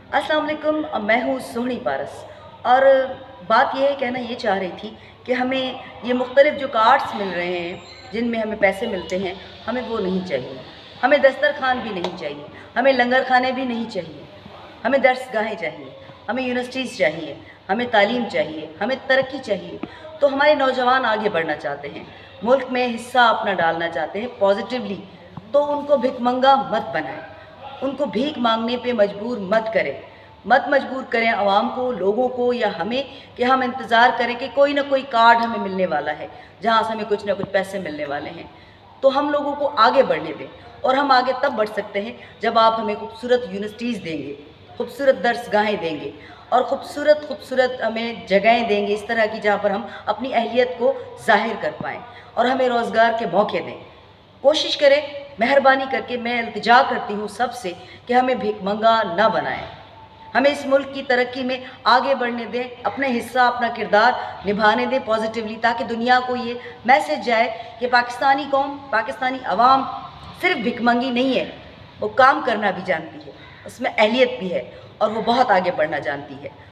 अस्सलाम वालेकुम। मैं हूँ सोहनी पारस और बात ये है, कहना ये चाह रही थी कि हमें ये मुख्तलिफ़ जो कार्ड्स मिल रहे हैं जिनमें हमें पैसे मिलते हैं, हमें वो नहीं चाहिए। हमें दस्तरखान भी नहीं चाहिए, हमें लंगर खाने भी नहीं चाहिए, हमें दर्सगाहें चाहिए, हमें यूनिवर्सिटीज़ चाहिए, हमें तालीम चाहिए, हमें तरक्की चाहिए। तो हमारे नौजवान आगे बढ़ना चाहते हैं, मुल्क में हिस्सा अपना डालना चाहते हैं पॉजिटिवली, तो उनको भिखमंगा मत बनाएं, उनको भीख मांगने पे मजबूर मत मजबूर करें आवाम को, लोगों को या हमें कि हम इंतज़ार करें कि कोई ना कोई कार्ड हमें मिलने वाला है जहाँ से हमें कुछ ना कुछ पैसे मिलने वाले हैं। तो हम लोगों को आगे बढ़ने दें, और हम आगे तब बढ़ सकते हैं जब आप हमें खूबसूरत यूनिवर्सिटीज़ देंगे, खूबसूरत दर्सगाहें देंगे और खूबसूरत हमें जगहें देंगे इस तरह की जहाँ पर हम अपनी अहलियत को ज़ाहिर कर पाएँ, और हमें रोज़गार के मौके दें। कोशिश करें, मेहरबानी करके मैं इल्तिजा करती हूँ सबसे कि हमें भिखमंगा ना बनाएं, हमें इस मुल्क की तरक्की में आगे बढ़ने दें, अपने हिस्सा अपना किरदार निभाने दें पॉजिटिवली, ताकि दुनिया को ये मैसेज जाए कि पाकिस्तानी कौम, पाकिस्तानी अवाम सिर्फ भिखमंगी नहीं है, वो काम करना भी जानती है, उसमें अहलियत भी है और वो बहुत आगे बढ़ना जानती है।